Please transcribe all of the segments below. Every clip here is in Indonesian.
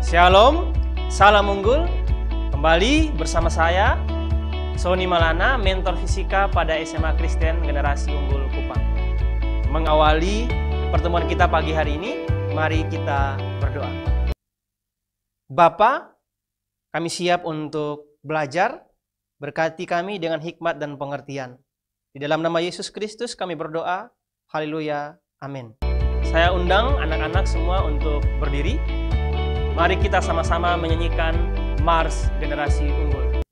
Shalom, salam unggul. Kembali bersama saya, Sony Malana, mentor fisika pada SMA Kristen Generasi Unggul Kupang. Mengawali pertemuan kita pagi hari ini, mari kita berdoa. Bapa, kami siap untuk belajar, berkati kami dengan hikmat dan pengertian. Di dalam nama Yesus Kristus kami berdoa, haleluya, amin. Saya undang anak-anak semua untuk berdiri. Mari kita sama-sama menyanyikan Mars Generasi Unggul.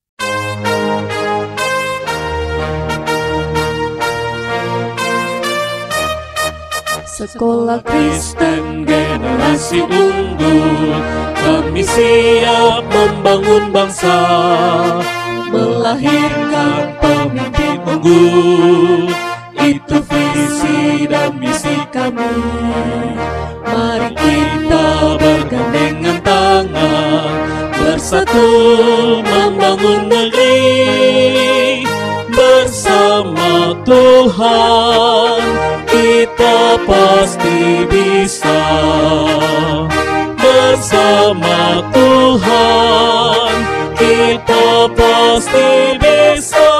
Sekolah Kristen Generasi Unggul, kami siap membangun bangsa, melahirkan pemimpin unggul. Itu visi dan misi kami. Mari kita bergandengan tangan, bersatu membangun negeri. Bersama Tuhan kita pasti bisa. Bersama Tuhan kita pasti bisa.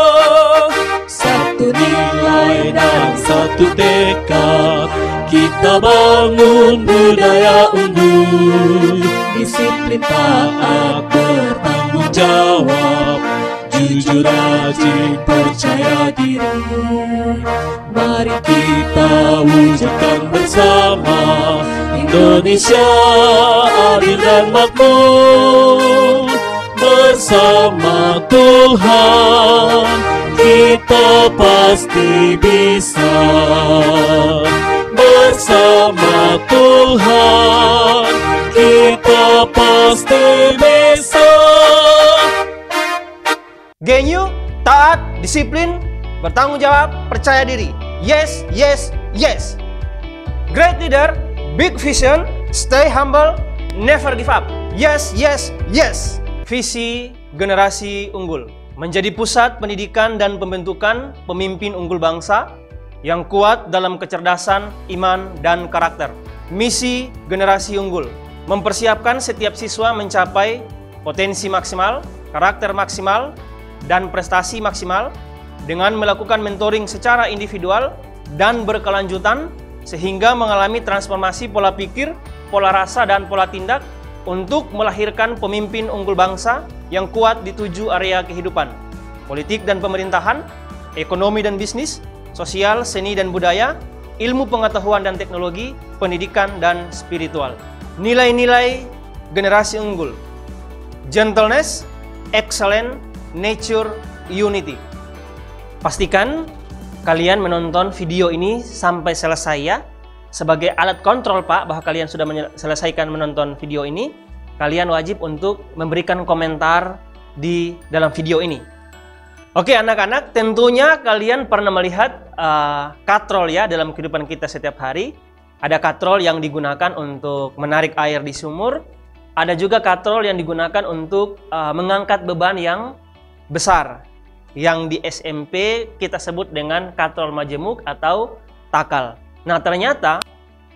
Satu nilai dan satu tekad, kita bangun budaya unggul. Disiplin, taat, bertanggung jawab, jujur, rajin, percaya diri. Mari kita wujudkan bersama Indonesia adil dan makmur. Bersama Tuhan kita pasti bisa. Bersama Tuhan kita pasti bisa. GNU, taat, disiplin, bertanggung jawab, percaya diri. Yes, yes, yes. Great leader, big vision, stay humble, never give up. Yes, yes, yes. Visi Generasi Unggul menjadi pusat pendidikan dan pembentukan pemimpin unggul bangsa yang kuat dalam kecerdasan, iman, dan karakter. Misi Generasi Unggul mempersiapkan setiap siswa mencapai potensi maksimal, karakter maksimal, dan prestasi maksimal dengan melakukan mentoring secara individual dan berkelanjutan sehingga mengalami transformasi pola pikir, pola rasa, dan pola tindak untuk melahirkan pemimpin unggul bangsa yang kuat di 7 area kehidupan: politik dan pemerintahan, ekonomi dan bisnis, sosial, seni dan budaya, ilmu pengetahuan dan teknologi, pendidikan dan spiritual. Nilai-nilai generasi unggul: gentleness, excellence, nature, unity. Pastikan kalian menonton video ini sampai selesai ya. Sebagai alat kontrol Pak, bahwa kalian sudah selesaikan menonton video ini, kalian wajib untuk memberikan komentar di dalam video ini. Oke anak-anak, tentunya kalian pernah melihat katrol ya dalam kehidupan kita setiap hari. Ada katrol yang digunakan untuk menarik air di sumur. Ada juga katrol yang digunakan untuk mengangkat beban yang besar, yang di SMP kita sebut dengan katrol majemuk atau takal. Nah ternyata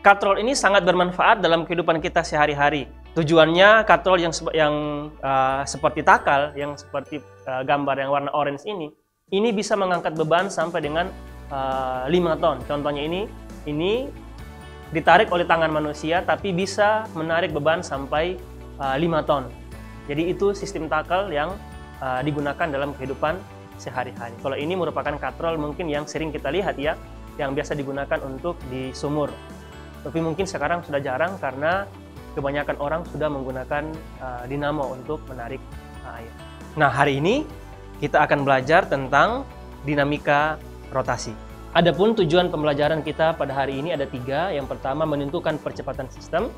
katrol ini sangat bermanfaat dalam kehidupan kita sehari-hari. Tujuannya katrol yang seperti takal, yang seperti gambar yang warna orange ini bisa mengangkat beban sampai dengan 5 ton. Contohnya ini ditarik oleh tangan manusia tapi bisa menarik beban sampai 5 ton. Jadi itu sistem takal yang digunakan dalam kehidupan sehari-hari. Kalau ini merupakan katrol mungkin yang sering kita lihat ya, yang biasa digunakan untuk di sumur. Tapi mungkin sekarang sudah jarang karena kebanyakan orang sudah menggunakan dinamo untuk menarik air. Nah, hari ini kita akan belajar tentang dinamika rotasi. Adapun tujuan pembelajaran kita pada hari ini ada 3. Yang pertama, menentukan percepatan sistem,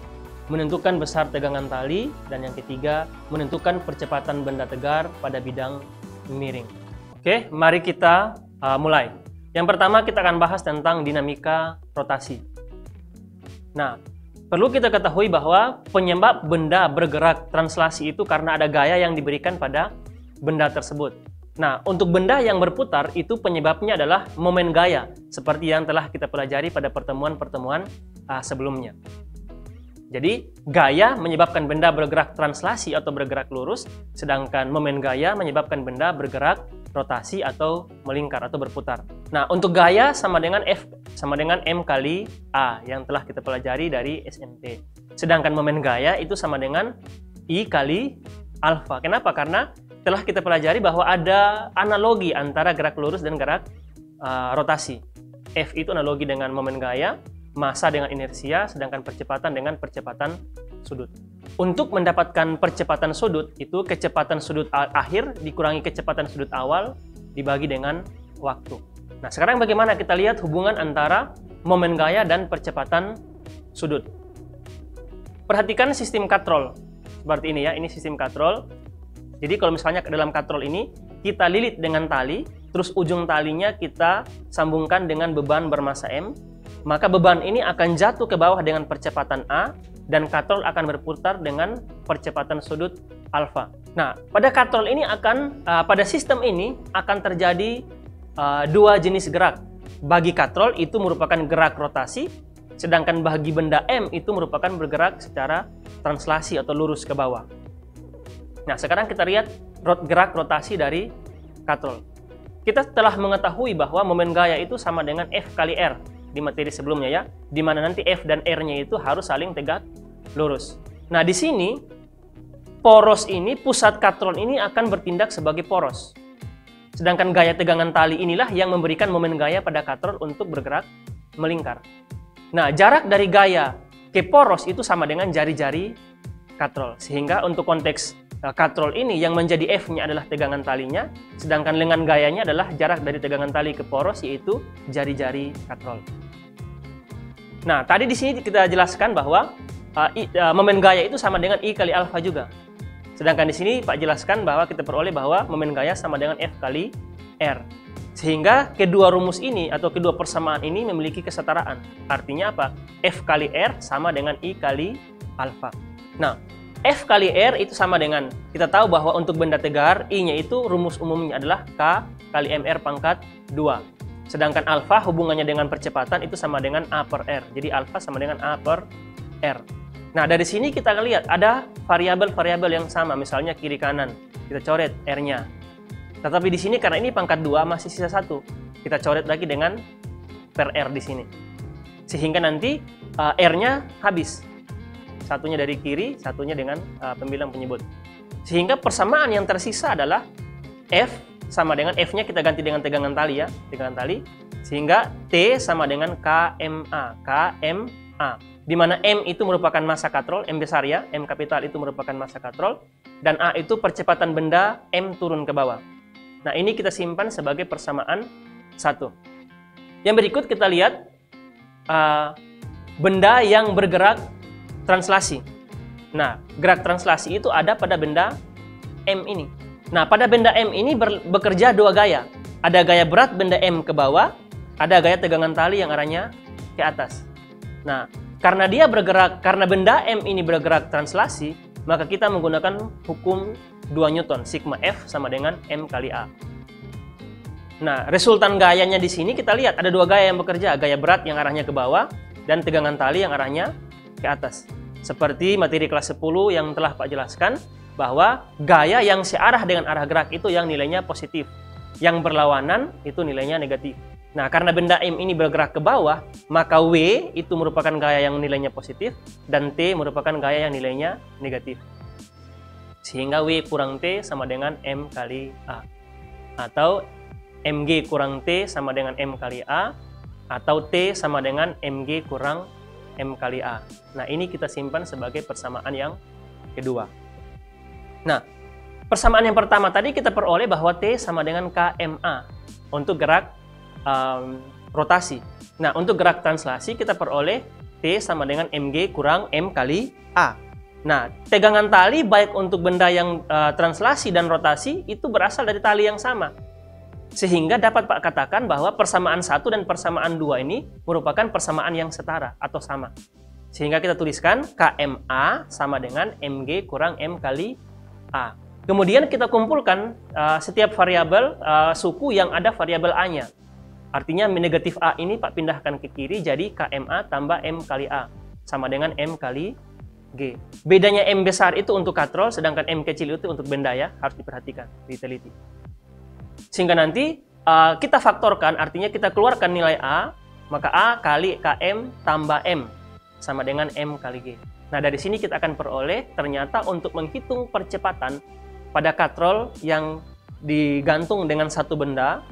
menentukan besar tegangan tali, dan yang ketiga, menentukan percepatan benda tegar pada bidang miring. Oke, mari kita mulai. Yang pertama kita akan bahas tentang dinamika rotasi. Nah, perlu kita ketahui bahwa penyebab benda bergerak translasi itu karena ada gaya yang diberikan pada benda tersebut. Nah, untuk benda yang berputar itu penyebabnya adalah momen gaya, seperti yang telah kita pelajari pada pertemuan-pertemuan sebelumnya. Jadi gaya menyebabkan benda bergerak translasi atau bergerak lurus, sedangkan momen gaya menyebabkan benda bergerak rotasi atau melingkar atau berputar. Nah, untuk gaya sama dengan F sama dengan M kali A yang telah kita pelajari dari SMT. Sedangkan momen gaya itu sama dengan I kali alfa. Kenapa? Karena telah kita pelajari bahwa ada analogi antara gerak lurus dan gerak rotasi. F itu analogi dengan momen gaya, massa dengan inersia, sedangkan percepatan dengan percepatan sudut. Untuk mendapatkan percepatan sudut, itu kecepatan sudut akhir dikurangi kecepatan sudut awal dibagi dengan waktu. Nah, sekarang bagaimana kita lihat hubungan antara momen gaya dan percepatan sudut. Perhatikan sistem katrol. Seperti ini ya, ini sistem katrol. Jadi kalau misalnya dalam katrol ini, kita lilit dengan tali, terus ujung talinya kita sambungkan dengan beban bermassa M, maka beban ini akan jatuh ke bawah dengan percepatan A, dan katrol akan berputar dengan percepatan sudut alfa. Nah, pada katrol ini pada sistem ini akan terjadi dua jenis gerak. Bagi katrol itu merupakan gerak rotasi, sedangkan bagi benda M itu merupakan bergerak secara translasi atau lurus ke bawah. Nah, sekarang kita lihat gerak rotasi dari katrol. Kita telah mengetahui bahwa momen gaya itu sama dengan F kali R di materi sebelumnya ya, di mana nanti F dan R-nya itu harus saling tegak lurus. Nah, di sini poros ini, pusat katrol ini akan bertindak sebagai poros. Sedangkan gaya tegangan tali inilah yang memberikan momen gaya pada katrol untuk bergerak melingkar. Nah, jarak dari gaya ke poros itu sama dengan jari-jari katrol. Sehingga untuk konteks katrol ini yang menjadi F-nya adalah tegangan talinya, sedangkan lengan gayanya adalah jarak dari tegangan tali ke poros, yaitu jari-jari katrol. Nah, tadi di sini kita jelaskan bahwa momen gaya itu sama dengan I kali alfa juga. Sedangkan di sini Pak jelaskan bahwa kita peroleh bahwa momen gaya sama dengan F kali R. Sehingga kedua rumus ini atau kedua persamaan ini memiliki kesetaraan. Artinya apa? F kali R sama dengan I kali alfa. Nah, F kali R itu sama dengan, kita tahu bahwa untuk benda tegar, I-nya itu rumus umumnya adalah K kali MR pangkat 2. Sedangkan alfa hubungannya dengan percepatan itu sama dengan A per R. Jadi alfa sama dengan A per R. Nah, dari sini kita lihat ada variabel-variabel yang sama, misalnya kiri kanan. Kita coret R-nya. Tetapi di sini karena ini pangkat 2 masih sisa 1. Kita coret lagi dengan per R di sini. Sehingga nanti R-nya habis. Satunya dari kiri, satunya dengan pembilang penyebut. Sehingga persamaan yang tersisa adalah F sama dengan F-nya kita ganti dengan tegangan tali ya, tegangan tali. Sehingga T sama dengan KMA, KMA. Di mana M itu merupakan massa katrol, M besar ya, M kapital itu merupakan massa katrol, dan A itu percepatan benda M turun ke bawah. Nah, ini kita simpan sebagai persamaan 1. Yang berikut kita lihat benda yang bergerak translasi. Nah, gerak translasi itu ada pada benda M ini. Nah, pada benda M ini bekerja dua gaya. Ada gaya berat benda M ke bawah, ada gaya tegangan tali yang arahnya ke atas. Nah, karena benda M ini bergerak translasi, maka kita menggunakan hukum 2 Newton, sigma F sama dengan M kali A. Nah, resultan gayanya di sini kita lihat ada dua gaya yang bekerja, gaya berat yang arahnya ke bawah dan tegangan tali yang arahnya ke atas. Seperti materi kelas 10 yang telah Pak jelaskan, bahwa gaya yang searah dengan arah gerak itu yang nilainya positif, yang berlawanan itu nilainya negatif. Nah, karena benda M ini bergerak ke bawah, maka W itu merupakan gaya yang nilainya positif dan T merupakan gaya yang nilainya negatif. Sehingga W kurang T sama dengan M kali A. Atau MG kurang T sama dengan M kali A, atau T sama dengan MG kurang M kali A. Nah, ini kita simpan sebagai persamaan yang kedua. Nah, persamaan yang pertama tadi kita peroleh bahwa T sama dengan KMA untuk gerak rotasi. Nah, untuk gerak translasi kita peroleh T sama dengan MG kurang M kali A. Nah, tegangan tali baik untuk benda yang translasi dan rotasi itu berasal dari tali yang sama. Sehingga dapat Pak katakan bahwa persamaan 1 dan persamaan 2 ini merupakan persamaan yang setara atau sama. Sehingga kita tuliskan KMA sama dengan MG kurang M kali A. Kemudian kita kumpulkan setiap variabel suku yang ada variabel A-nya. Artinya negatif A ini Pak pindahkan ke kiri jadi KMA tambah M kali A sama dengan M kali G. Bedanya M besar itu untuk katrol, sedangkan M kecil itu untuk benda ya, harus diperhatikan, diteliti. Sehingga nanti kita faktorkan, artinya kita keluarkan nilai A, maka A kali KM tambah M sama dengan M kali G. Nah, dari sini kita akan peroleh ternyata untuk menghitung percepatan pada katrol yang digantung dengan satu benda,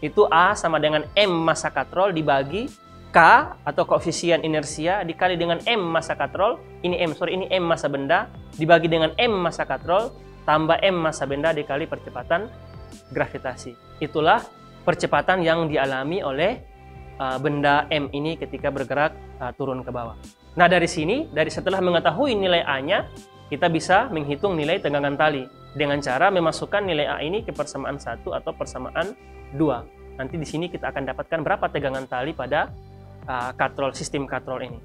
itu A sama dengan M massa katrol dibagi K atau koefisien inersia dikali dengan M massa katrol, ini M massa benda dibagi dengan M massa katrol tambah M massa benda dikali percepatan gravitasi. Itulah percepatan yang dialami oleh benda M ini ketika bergerak turun ke bawah. Nah, dari sini, setelah mengetahui nilai A-nya, kita bisa menghitung nilai tegangan tali dengan cara memasukkan nilai A ini ke persamaan 1 atau persamaan 2. Nanti di sini kita akan dapatkan berapa tegangan tali pada sistem katrol ini.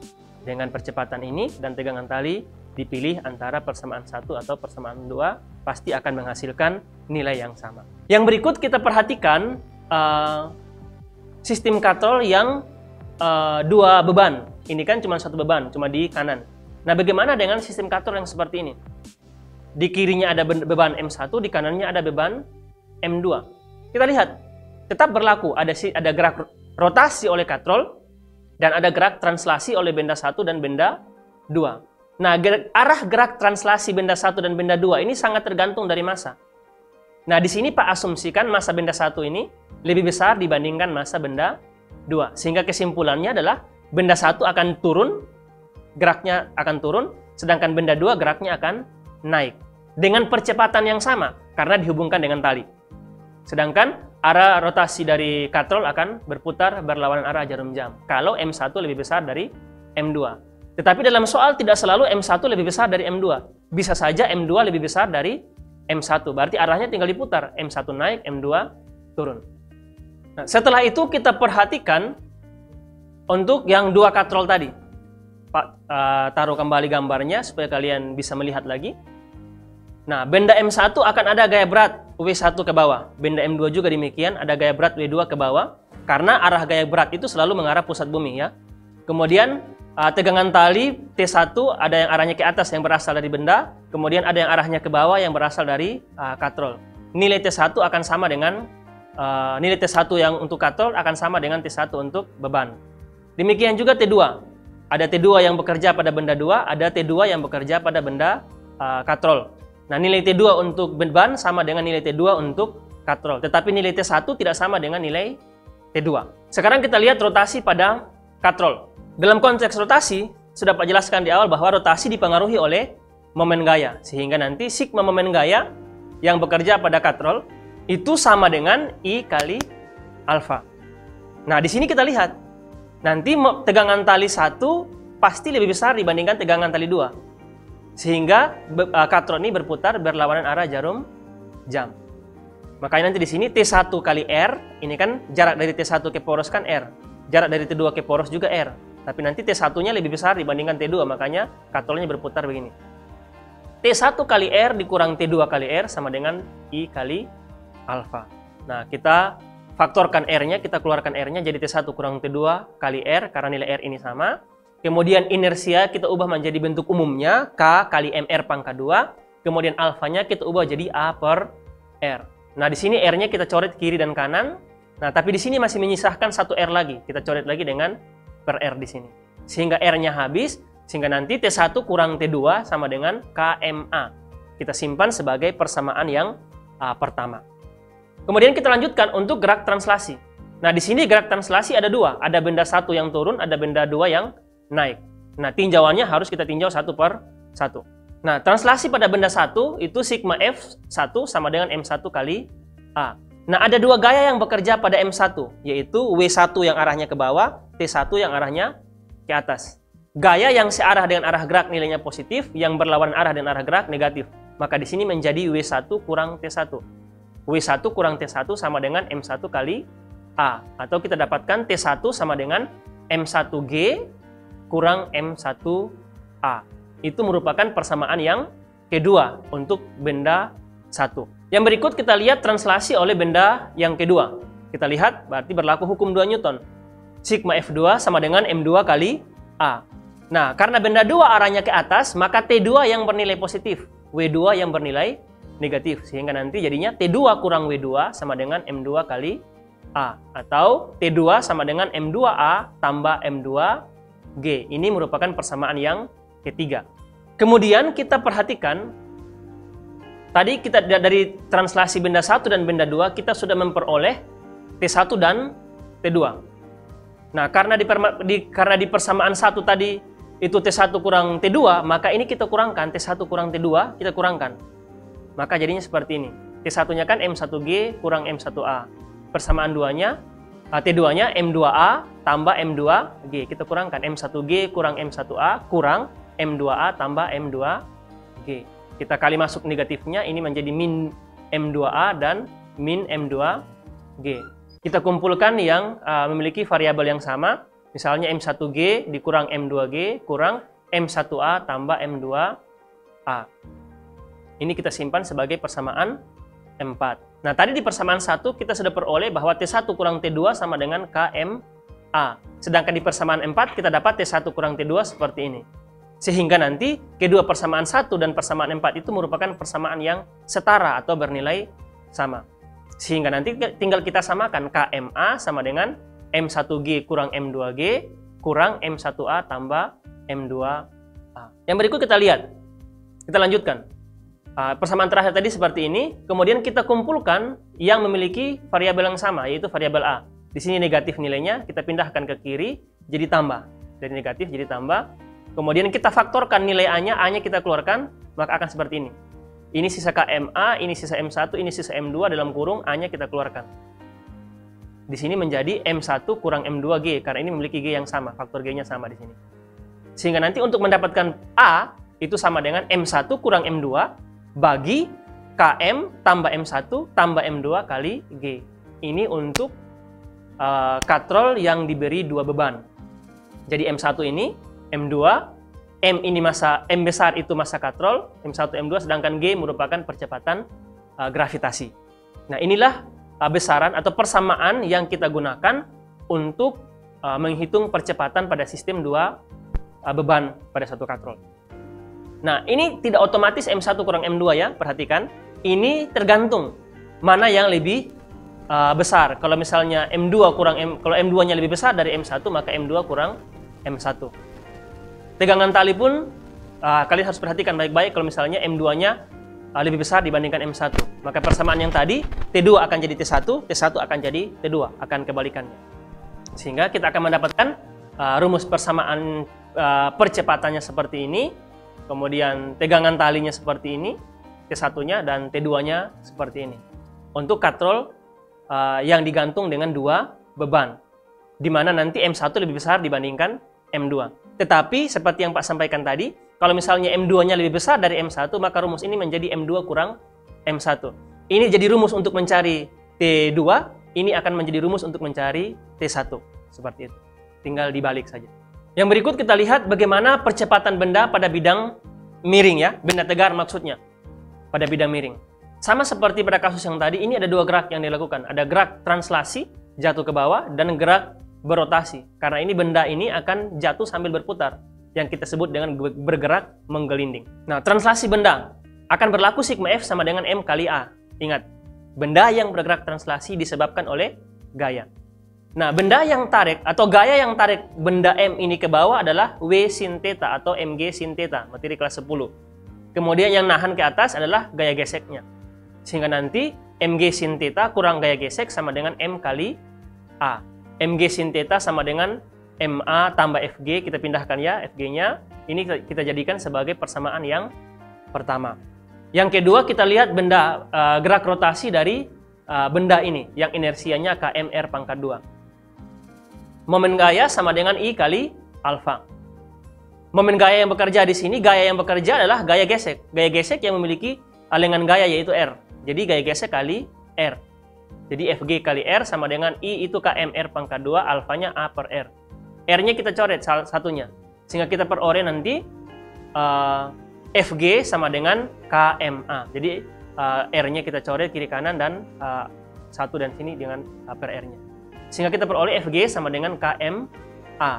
Dengan percepatan ini dan tegangan tali dipilih antara persamaan 1 atau persamaan 2, pasti akan menghasilkan nilai yang sama. Yang berikut kita perhatikan sistem katrol yang 2 beban. Ini kan cuma 1 beban, cuma di kanan. Nah, bagaimana dengan sistem katrol yang seperti ini? Di kirinya ada beban M1, di kanannya ada beban M2. Kita lihat, tetap berlaku, ada gerak rotasi oleh katrol, dan ada gerak translasi oleh benda 1 dan benda 2. Nah, arah gerak translasi benda 1 dan benda 2 ini sangat tergantung dari massa. Nah, di sini Pak asumsikan massa benda 1 ini lebih besar dibandingkan massa benda 2. Sehingga kesimpulannya adalah benda 1 akan turun, geraknya akan turun, sedangkan benda 2 geraknya akan naik. Dengan percepatan yang sama, karena dihubungkan dengan tali. Sedangkan arah rotasi dari katrol akan berputar berlawanan arah jarum jam kalau M1 lebih besar dari M2. Tetapi dalam soal tidak selalu M1 lebih besar dari M2. Bisa saja M2 lebih besar dari M1. Berarti arahnya tinggal diputar. M1 naik, M2 turun. Nah, setelah itu kita perhatikan untuk yang 2 katrol tadi. Pak taruh kembali gambarnya supaya kalian bisa melihat lagi. Nah, benda M1 akan ada gaya berat W1 ke bawah. Benda M2 juga demikian, ada gaya berat W2 ke bawah. Karena arah gaya berat itu selalu mengarah pusat bumi ya. Kemudian tegangan tali T1 ada yang arahnya ke atas yang berasal dari benda. Kemudian ada yang arahnya ke bawah yang berasal dari katrol. Nilai T1 akan sama dengan nilai T1 yang untuk katrol akan sama dengan T1 untuk beban. Demikian juga T2. Ada T2 yang bekerja pada benda 2, ada T2 yang bekerja pada benda katrol. Nah, nilai T2 untuk beban sama dengan nilai T2 untuk katrol. Tetapi nilai T1 tidak sama dengan nilai T2. Sekarang kita lihat rotasi pada katrol. Dalam konteks rotasi, sudah Pak jelaskan di awal bahwa rotasi dipengaruhi oleh momen gaya. Sehingga nanti sigma momen gaya yang bekerja pada katrol itu sama dengan I kali alfa. Nah, di sini kita lihat. Nanti tegangan tali 1 pasti lebih besar dibandingkan tegangan tali 2. Sehingga katrol ini berputar berlawanan arah jarum jam. Makanya nanti di sini T1 kali R, ini kan jarak dari T1 ke poros kan R. Jarak dari T2 ke poros juga R. Tapi nanti T1-nya lebih besar dibandingkan T2, makanya katrolnya berputar begini. T1 kali R dikurang T2 kali R sama dengan I kali alfa. Nah, kita faktorkan R-nya, kita keluarkan R-nya jadi T1 kurang T2 kali R, karena nilai R ini sama. Kemudian inersia kita ubah menjadi bentuk umumnya, K kali MR pangkat 2. Kemudian alfanya kita ubah jadi A per R. Nah, di sini R-nya kita coret kiri dan kanan. Nah, tapi di sini masih menyisahkan 1 R lagi. Kita coret lagi dengan per R di sini. Sehingga R-nya habis, sehingga nanti T1 kurang T2 sama dengan KMA. Kita simpan sebagai persamaan yang pertama. Kemudian kita lanjutkan untuk gerak translasi. Nah, di sini gerak translasi ada 2. Ada benda 1 yang turun, ada benda 2 yang naik. Nah, tinjauannya harus kita tinjau 1 per 1. Nah, translasi pada benda 1 itu sigma F1 sama dengan M1 kali A. Nah, ada 2 gaya yang bekerja pada M1, yaitu W1 yang arahnya ke bawah, T1 yang arahnya ke atas. Gaya yang searah dengan arah gerak nilainya positif, yang berlawanan arah dengan arah gerak negatif. Maka di sini menjadi W1 kurang T1. W1 kurang T1 sama dengan M1 kali A. Atau kita dapatkan T1 sama dengan M1G kurang M1A. Itu merupakan persamaan yang kedua untuk benda 1. Yang berikut kita lihat translasi oleh benda yang kedua. Kita lihat berarti berlaku hukum 2 Newton. Sigma F2 sama dengan M2 kali A. Nah, karena benda 2 arahnya ke atas, maka T2 yang bernilai positif, W2 yang bernilai negatif. Sehingga nanti jadinya T2 kurang W2 sama dengan M2 kali A. Atau T2 sama dengan M2A tambah M2G. Ini merupakan persamaan yang ketiga. Kemudian kita perhatikan, tadi kita dari translasi benda 1 dan benda 2, kita sudah memperoleh T1 dan T2. Nah, karena di persamaan 1 tadi, itu T1 kurang T2, maka ini kita kurangkan, T1 kurang T2, kita kurangkan. Maka jadinya seperti ini. T1-nya kan M1G kurang M1A. Persamaan 2-nya, T2-nya M2A tambah M2G. Kita kurangkan, M1G kurang M1A kurang M2A tambah M2G. Kita kali masuk negatifnya, ini menjadi min M2A dan min M2G. Kita kumpulkan yang memiliki variabel yang sama. Misalnya M1G dikurang M2G kurang M1A tambah M2A. Ini kita simpan sebagai persamaan 4. Nah, tadi di persamaan 1 kita sudah peroleh bahwa T1 kurang T2 sama dengan KMA. Sedangkan di persamaan 4 kita dapat T1 kurang T2 seperti ini. Sehingga nanti kedua persamaan 1 dan persamaan 4 itu merupakan persamaan yang setara atau bernilai sama. Sehingga nanti tinggal kita samakan KMA sama dengan M1G kurang M2G kurang M1A tambah M2A. Yang berikut kita lihat. Kita lanjutkan. Persamaan terakhir tadi seperti ini. Kemudian kita kumpulkan yang memiliki variabel yang sama, yaitu variabel A. Di sini negatif nilainya, kita pindahkan ke kiri, jadi tambah. Dari negatif jadi tambah. Kemudian kita faktorkan nilai A-nya, A-nya kita keluarkan, maka akan seperti ini. Ini sisa KMA, ini sisa M1, ini sisa M2, dalam kurung A-nya kita keluarkan. Di sini menjadi M1 kurang M2G, karena ini memiliki G yang sama, faktor G-nya sama di sini. Sehingga nanti untuk mendapatkan A, itu sama dengan M1 kurang M2 bagi KM tambah M1 tambah M2 kali G. Ini untuk katrol yang diberi 2 beban. Jadi M1 ini, M2, M ini massa, M besar itu massa katrol, M1, M2, sedangkan G merupakan percepatan gravitasi. Nah, inilah besaran atau persamaan yang kita gunakan untuk menghitung percepatan pada sistem 2 beban pada satu katrol. Nah, ini tidak otomatis M1 kurang M2 ya, perhatikan. Ini tergantung mana yang lebih besar. Kalau misalnya M2 kurang kalau M2-nya lebih besar dari M1, maka M2 kurang M1. Tegangan tali pun kalian harus perhatikan baik-baik. Kalau misalnya M2-nya lebih besar dibandingkan M1, maka persamaan yang tadi T2 akan jadi T1, T1 akan jadi T2, akan kebalikannya. Sehingga kita akan mendapatkan rumus persamaan percepatannya seperti ini, kemudian tegangan talinya seperti ini, T1-nya dan T2-nya seperti ini. Untuk katrol yang digantung dengan 2 beban, di mana nanti M1 lebih besar dibandingkan M2. Tetapi seperti yang Pak sampaikan tadi, kalau misalnya M2-nya lebih besar dari M1, maka rumus ini menjadi M2 kurang M1. Ini jadi rumus untuk mencari T2, ini akan menjadi rumus untuk mencari T1. Seperti itu. Tinggal dibalik saja. Yang berikut kita lihat bagaimana percepatan benda pada bidang miring ya, benda tegar maksudnya, pada bidang miring. Sama seperti pada kasus yang tadi, ini ada 2 gerak yang dilakukan. Ada gerak translasi, jatuh ke bawah, dan gerak berotasi. Karena ini benda ini akan jatuh sambil berputar, yang kita sebut dengan bergerak menggelinding. Nah, translasi benda akan berlaku sigma F sama dengan M kali A. Ingat, benda yang bergerak translasi disebabkan oleh gaya. Nah, benda yang tarik atau gaya yang tarik benda M ini ke bawah adalah W sin theta atau Mg sin theta, materi kelas 10. Kemudian yang nahan ke atas adalah gaya geseknya. Sehingga nanti Mg sin theta kurang gaya gesek sama dengan M kali A. Mg sin theta sama dengan MA tambah FG, kita pindahkan ya FG-nya. Ini kita jadikan sebagai persamaan yang pertama. Yang kedua, kita lihat benda gerak rotasi dari benda ini yang inersianya KMR pangkat 2. Momen gaya sama dengan I kali alfa. Momen gaya yang bekerja di sini, gaya yang bekerja adalah gaya gesek. Gaya gesek yang memiliki alengan gaya yaitu R. Jadi gaya gesek kali R. Jadi FG kali R sama dengan I itu KMR pangkat 2, alfanya A per R. R-nya kita coret salah satunya. Sehingga kita peroleh nanti FG sama dengan KMA. Jadi R-nya kita coret kiri kanan dan 1 dan sini dengan per R-nya. Sehingga kita peroleh FG sama dengan KMA.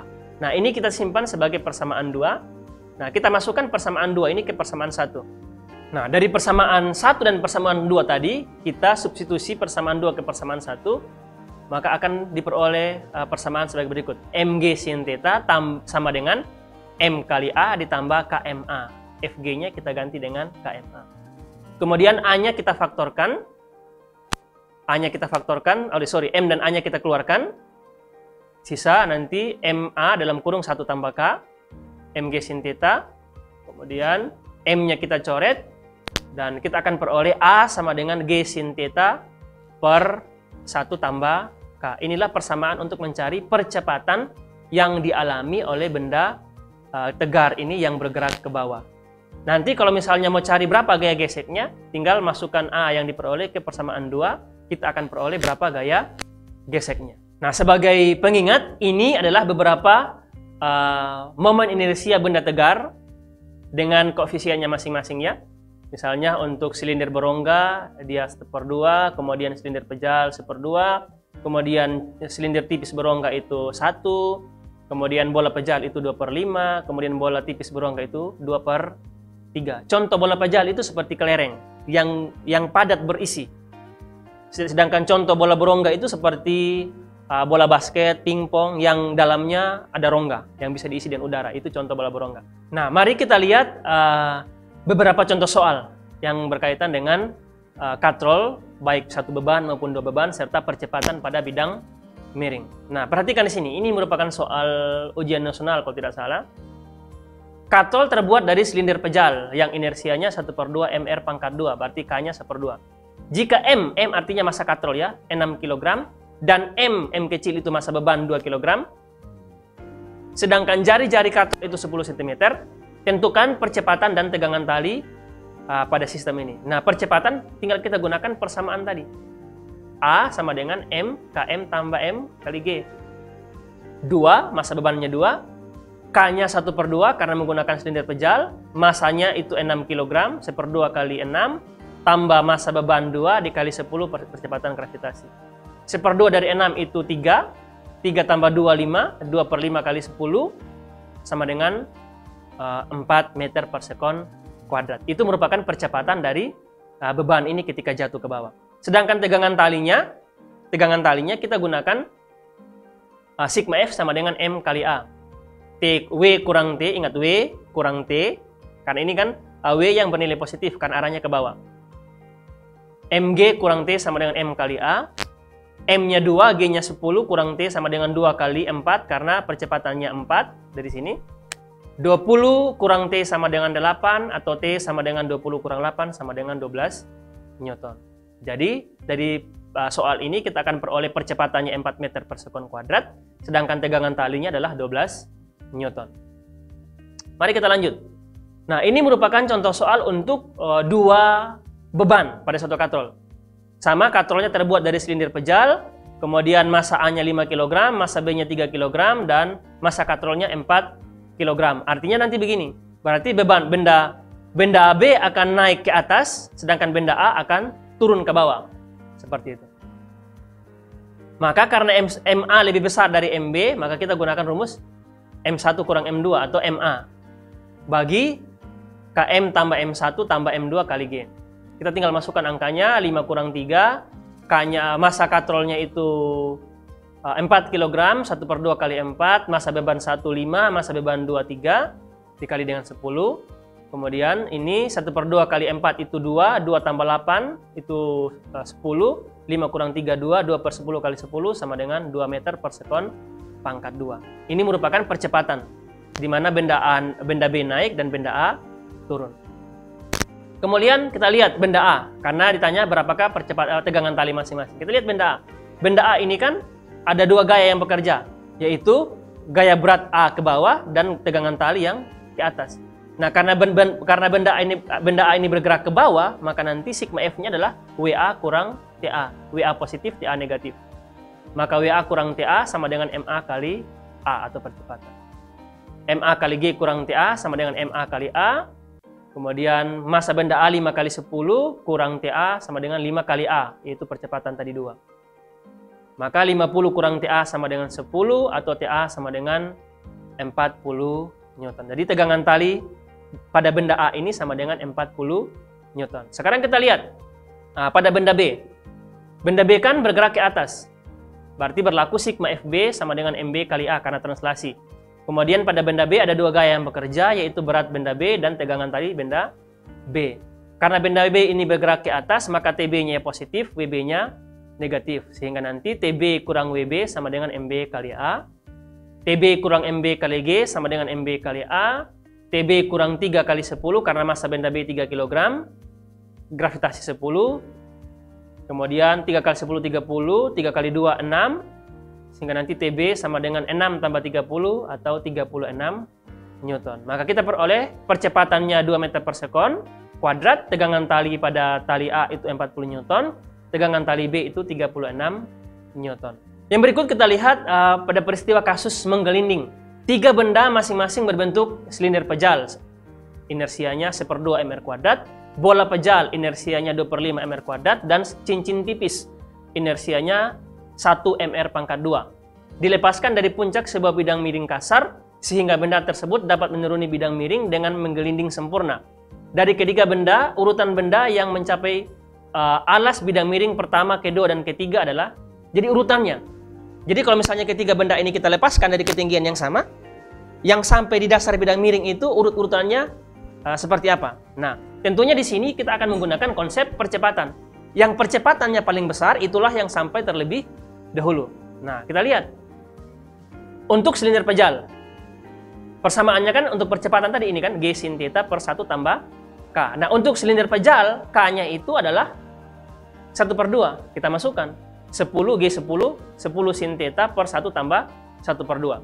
Nah, ini kita simpan sebagai persamaan 2. Nah, kita masukkan persamaan 2 ini ke persamaan 1. Nah, dari persamaan 1 dan persamaan 2 tadi, kita substitusi persamaan 2 ke persamaan 1, maka akan diperoleh persamaan sebagai berikut. Mg sin theta sama dengan M kali A ditambah KMA. Fg-nya kita ganti dengan KMA. Kemudian A-nya kita faktorkan. M dan A-nya kita keluarkan. Sisa nanti MA dalam kurung 1 tambah K, Mg sin theta. Kemudian M-nya kita coret. Dan kita akan peroleh A sama dengan G sin theta per 1 tambah K. Inilah persamaan untuk mencari percepatan yang dialami oleh benda tegar ini yang bergerak ke bawah. Nanti kalau misalnya mau cari berapa gaya geseknya, tinggal masukkan A yang diperoleh ke persamaan 2, kita akan peroleh berapa gaya geseknya. Nah, sebagai pengingat, ini adalah beberapa momen inersia benda tegar dengan koefisiennya masing-masing ya. Misalnya untuk silinder berongga dia 1/2, kemudian silinder pejal 1/2, kemudian silinder tipis berongga itu 1, kemudian bola pejal itu 2/5, kemudian bola tipis berongga itu 2/3. Contoh bola pejal itu seperti kelereng yang padat berisi. Sedangkan contoh bola berongga itu seperti bola basket, pingpong yang dalamnya ada rongga yang bisa diisi dengan udara. Itu contoh bola berongga. Nah, mari kita lihat beberapa contoh soal yang berkaitan dengan katrol, baik 1 beban maupun 2 beban, serta percepatan pada bidang miring. Nah, perhatikan di sini. Ini merupakan soal ujian nasional kalau tidak salah. Katrol terbuat dari silinder pejal yang inersianya 1/2 mr pangkat 2, berarti K-nya 1/2. Jika M artinya massa katrol ya, 6 kg, dan M kecil itu massa beban 2 kg, sedangkan jari-jari katrol itu 10 cm, tentukan percepatan dan tegangan tali pada sistem ini. Nah, percepatan tinggal kita gunakan persamaan tadi. A sama dengan M, KM tambah M kali G. 2, massa bebannya 2. K-nya 1/2 karena menggunakan silinder pejal. Masanya itu 6 kg, 1/2 kali 6. Tambah massa beban 2 dikali 10 percepatan gravitasi. 1/2 dari 6 itu 3. 3 tambah 2, 5. 2/5 kali 10 sama dengan 4 meter per sekon kuadrat. Itu merupakan percepatan dari beban ini ketika jatuh ke bawah. Sedangkan tegangan talinya kita gunakan sigma F sama dengan M kali A. W kurang T, ingat W kurang T, karena ini kan W yang bernilai positif karena arahnya ke bawah. Mg kurang T sama dengan M kali A. M-nya 2, G-nya 10, kurang T sama dengan 2 kali 4 karena percepatannya 4 dari sini. 20 kurang T sama dengan 8 atau T sama dengan 20 kurang 8 sama dengan 12 Newton. Jadi dari soal ini kita akan peroleh percepatannya 4 meter per sekon kuadrat, sedangkan tegangan talinya adalah 12 Newton. Mari kita lanjut. Nah, ini merupakan contoh soal untuk 2 beban pada satu katrol. Sama, katrolnya terbuat dari silinder pejal, kemudian massa A-nya 5 kg, massa B-nya 3 kg, dan massa katrolnya 4 kg. Artinya nanti begini, berarti beban benda B akan naik ke atas, sedangkan benda A akan turun ke bawah. Seperti itu. Maka karena MA lebih besar dari MB, maka kita gunakan rumus M1 kurang M2 atau MA bagi KM tambah M1 tambah M2 kali G. Kita tinggal masukkan angkanya, 5 kurang 3, K-nya massa katrolnya itu 4 kg, 1/2 kali 4, massa beban 1, 5, massa beban 2, 3, dikali dengan 10. Kemudian ini 1/2 kali 4 itu 2, 2 tambah 8 itu 10, 5 kurang 3, 2, 2/10 kali 10 sama dengan 2 meter per sekon pangkat 2. Ini merupakan percepatan, di mana benda B naik dan benda A turun. Kemudian kita lihat benda A, karena ditanya berapakah tegangan tali masing-masing. Kita lihat benda A. Benda A ini kan ada 2 gaya yang bekerja, yaitu gaya berat A ke bawah dan tegangan tali yang ke atas. Nah, karena benda A ini bergerak ke bawah, maka nanti sigma F-nya adalah WA kurang TA. WA positif, TA negatif. Maka WA kurang TA sama dengan MA kali A atau percepatan. MA kali G kurang TA sama dengan MA kali A. Kemudian massa benda A 5 kali 10 kurang TA sama dengan 5 kali A, yaitu percepatan tadi 2. Maka 50 kurang TA sama dengan 10 atau TA sama dengan 40 Newton. Jadi tegangan tali pada benda A ini sama dengan 40 Newton. Sekarang kita lihat pada benda B. Benda B kan bergerak ke atas. Berarti berlaku sigma FB sama dengan MB kali A karena translasi. Kemudian pada benda B ada dua gaya yang bekerja, yaitu berat benda B dan tegangan tali benda B. Karena benda B ini bergerak ke atas, maka TB-nya positif, WB-nya negatif. Sehingga nanti TB kurang WB sama dengan MB kali A. TB kurang MB kali G sama dengan MB kali A. TB kurang 3 kali 10 karena massa benda B 3 kg. Gravitasi 10. Kemudian 3 kali 10, 30. 3 kali 2, 6. Sehingga nanti TB sama dengan 6 tambah 30 atau 36 Newton. Maka kita peroleh percepatannya 2 meter per sekon kuadrat. Tegangan tali pada tali A itu 40 Newton. Tegangan tali B itu 36 Newton. Yang berikut kita lihat pada peristiwa kasus menggelinding. 3 benda masing-masing berbentuk silinder pejal. Inersianya 1/2 mr kuadrat. Bola pejal inersianya 2/5 mr kuadrat. Dan cincin tipis inersianya 1 mr pangkat 2. Dilepaskan dari puncak sebuah bidang miring kasar sehingga benda tersebut dapat menuruni bidang miring dengan menggelinding sempurna. Dari ketiga benda, urutan benda yang mencapai alas bidang miring pertama, kedua, dan ketiga adalah jadi urutannya. Jadi kalau misalnya ketiga benda ini kita lepaskan dari ketinggian yang sama, yang sampai di dasar bidang miring itu urut-urutannya seperti apa? Nah, tentunya di sini kita akan menggunakan konsep percepatan. Yang percepatannya paling besar itulah yang sampai terlebih dahulu. Nah, kita lihat. Untuk silinder pejal, persamaannya kan untuk percepatan tadi ini kan G sin theta per 1 tambah K. Nah, untuk silinder pejal, K-nya itu adalah 1/2. Kita masukkan 10 G 10, 10 sin theta per 1 tambah 1/2.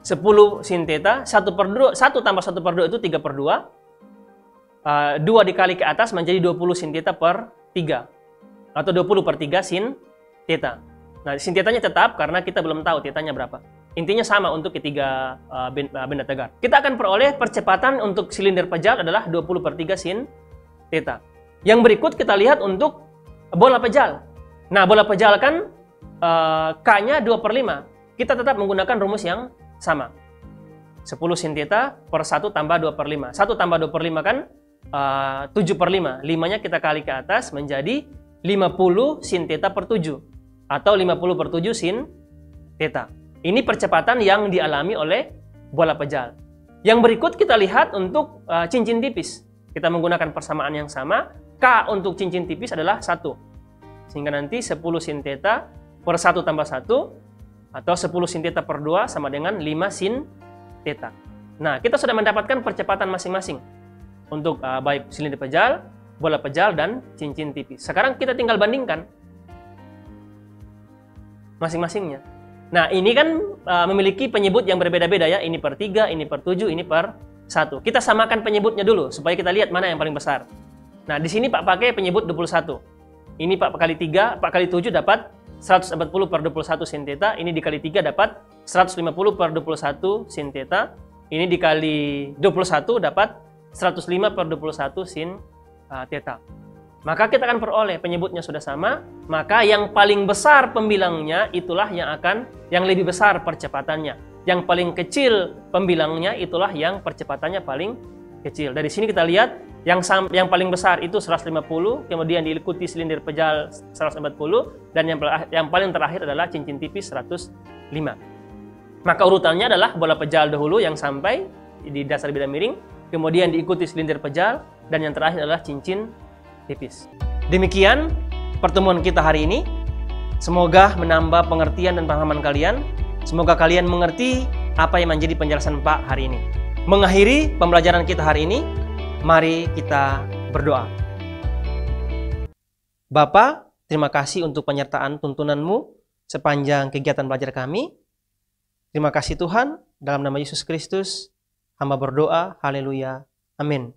10 sin theta, 1 tambah 1/2 itu 3/2. 2 dikali ke atas menjadi 20 sin theta per 3. Atau 20/3 sin theta. Nah, sin theta-nya tetap karena kita belum tahu theta-nya berapa. Intinya sama untuk ketiga benda tegar. Kita akan peroleh percepatan untuk silinder pejal adalah 20/3 sin theta. Yang berikut kita lihat untuk bola pejal. Nah, bola pejal kan K-nya 2/5. Kita tetap menggunakan rumus yang sama. 10 sin theta per 1 tambah 2/5. 1 tambah 2/5 kan 7/5. 5-nya kita kali ke atas menjadi 50 sin theta per 7. Atau 50/7 sin theta. Ini percepatan yang dialami oleh bola pejal. Yang berikut kita lihat untuk cincin tipis. Kita menggunakan persamaan yang sama. K untuk cincin tipis adalah 1. Sehingga nanti 10 sin theta per 1 tambah 1. Atau 10 sin theta per 2 sama dengan 5 sin theta. Nah, kita sudah mendapatkan percepatan masing-masing. Untuk baik silinder pejal, bola pejal, dan cincin tipis. Sekarang kita tinggal bandingkan masing-masingnya. Nah, ini kan memiliki penyebut yang berbeda-beda ya. Ini per 3, ini per 7, ini per 1. Kita samakan penyebutnya dulu supaya kita lihat mana yang paling besar. Nah, di sini Pak pakai penyebut 21. Ini Pak kali 3, Pak kali 7 dapat 140/21 sin theta. Ini dikali 3 dapat 150/21 sin theta. Ini dikali 21 dapat 105/21 sin theta. Maka kita akan peroleh penyebutnya sudah sama, maka yang paling besar pembilangnya itulah yang lebih besar percepatannya. Yang paling kecil pembilangnya itulah yang percepatannya paling kecil. Dari sini kita lihat yang paling besar itu 150, kemudian diikuti silinder pejal 140, dan yang paling terakhir adalah cincin tipis 105. Maka urutannya adalah bola pejal dahulu yang sampai di dasar bidang miring, kemudian diikuti silinder pejal, dan yang terakhir adalah cincin tipis. Demikian pertemuan kita hari ini. Semoga menambah pengertian dan pemahaman kalian. Semoga kalian mengerti apa yang menjadi penjelasan Pak hari ini. Mengakhiri pembelajaran kita hari ini, mari kita berdoa. Bapa, terima kasih untuk penyertaan tuntunanmu sepanjang kegiatan belajar kami. Terima kasih Tuhan, dalam nama Yesus Kristus, hamba berdoa, haleluya, amin.